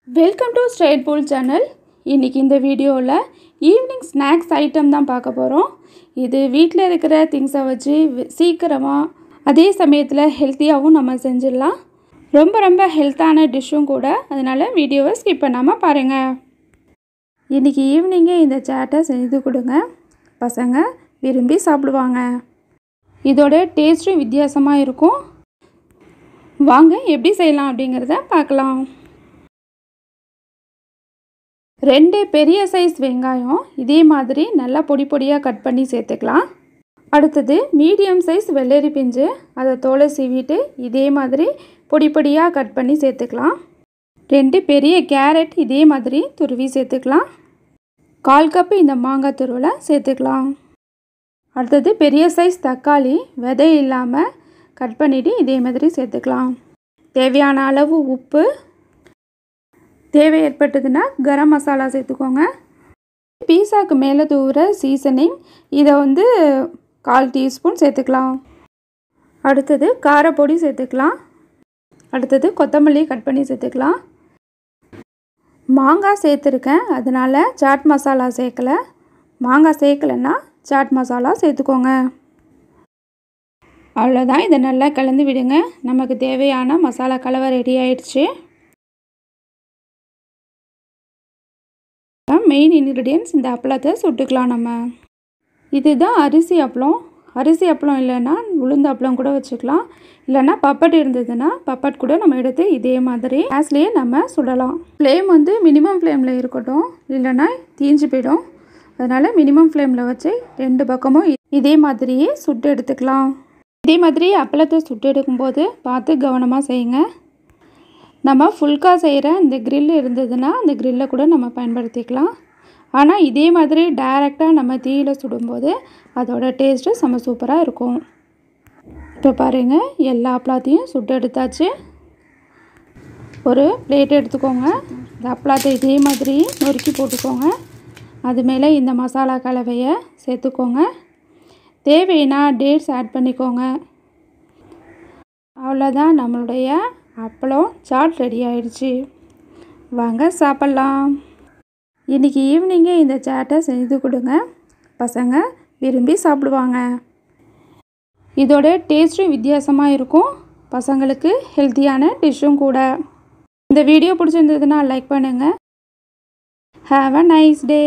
Welcome to straight pool channel. இன்றைக்கி இந்த வீடியோவில் ஈவினிங் ஸ்நாக்ஸ் ஐட்டம் தான் பார்க்க போகிறோம். இது வீட்டில் இருக்கிற திங்ஸை வச்சு சீக்கிரமாக அதே சமயத்தில் ஹெல்த்தியாகவும் நம்ம செஞ்சிடலாம். ரொம்ப ஹெல்த்தான டிஷ்ஷும் கூட. அதனால் வீடியோவை ஸ்கிப் பண்ணாமல் பாருங்கள். இன்றைக்கி ஈவினிங்கே இந்த சாட்டை செஞ்சு கொடுங்க, பசங்க விரும்பி சாப்பிடுவாங்க. இதோட டேஸ்ட்டும் வித்தியாசமாக இருக்கும். வாங்க எப்படி செய்யலாம் அப்படிங்கிறத பார்க்கலாம். 2 பெரிய சைஸ் வெங்காயம் இதே மாதிரி நல்லா பொடியாக கட் பண்ணி சேர்த்துக்கலாம். அடுத்தது மீடியம் சைஸ் வெள்ளரி பிஞ்சு, அதை தோலை சீவிட்டு இதே மாதிரி பொடியாக கட் பண்ணி சேர்த்துக்கலாம். 2 பெரிய கேரட் இதே மாதிரி துருவி சேர்த்துக்கலாம். 1/4 கப்பு இந்த மாங்காய் துருவலை சேர்த்துக்கலாம். அடுத்தது பெரிய சைஸ் தக்காளி விதை இல்லாமல் கட் பண்ணிவிட்டு இதே மாதிரி சேர்த்துக்கலாம். தேவையான அளவு உப்பு, தேவை ஏற்பட்டதுன்னா கரம் மசாலா சேர்த்துக்கோங்க. பீஸாவுக்கு மேலே தூவுற சீசனிங் இதை 1/4 டீஸ்பூன் சேர்த்துக்கலாம். அடுத்தது காரப்பொடி சேர்த்துக்கலாம். அடுத்தது கொத்தமல்லி கட் பண்ணி சேர்த்துக்கலாம். மாங்காய் சேர்த்துருக்கேன், அதனால் சாட் மசாலா சேர்க்கலை. மாங்காய் சேர்க்கலைன்னா சாட் மசாலா சேர்த்துக்கோங்க. அவ்வளோதான். இதை நல்லா கலந்து விடுங்க. நமக்கு தேவையான மசாலா கலவை ரெடி ஆயிடுச்சு. மெயின் இன்க்ரீடியன்ட்ஸ் இந்த அப்பளத்தை சுட்டுக்கலாம். நம்ம இதுதான் அரிசி அப்பளம். அரிசி அப்பளம் இல்லைன்னா உளுந்து அப்பளம் கூட வச்சுக்கலாம். இல்லைன்னா பப்பட் இருந்ததுன்னா பப்பட் கூட நம்ம எடுத்து இதே மாதிரி கேஸ்லேயே நம்ம சுடலாம். ஃப்ளேம் மினிமம் ஃப்ளேமில் இருக்கட்டும், இல்லைன்னா தீஞ்சு போயிடும். அதனால் மினிமம் ஃப்ளேமில் வச்சு 2 பக்கமும் இதே மாதிரியே சுட்டு எடுத்துக்கலாம். இதே மாதிரி அப்பளத்தை சுட்டு எடுக்கும்போது பார்த்து கவனமாக செய்யுங்க. நம்ம ஃபுல்கா செய்கிற இந்த க்ரில் இருந்ததுன்னா அந்த க்ரில்லை கூட நம்ம பயன்படுத்திக்கலாம். ஆனால் இதே மாதிரி டைரெக்டாக நம்ம தீயில் சுடும்போது அதோட டேஸ்ட்டு செம்ம சூப்பராக இருக்கும். இப்போ பாருங்கள், எல்லா அப்பளத்தையும் சுட்டு எடுத்தாச்சு. ஒரு பிளேட் எடுத்துக்கோங்க. இந்த அப்பளத்தை இதே மாதிரி நொறுக்கி போட்டுக்கோங்க. அது மேலே இந்த மசாலா கலவையை சேர்த்துக்கோங்க. தேவைன்னா டேட்ஸ் ஆட் பண்ணிக்கோங்க. அவ்வளோதான், நம்மளுடைய அப்பளம் சாட் ரெடி ஆயிடுச்சு. வாங்க சாப்பிட்லாம். இன்றைக்கி ஈவினிங்கே இந்த சாட்டை செஞ்சு கொடுங்க, பசங்க விரும்பி சாப்பிடுவாங்க. இதோட டேஸ்ட்டும் வித்தியாசமாக இருக்கும். பசங்களுக்கு ஹெல்த்தியான டிஷ்ஷும் கூட. இந்த வீடியோ பிடிச்சிருந்ததுன்னா லைக் பண்ணுங்கள். Have a nice day.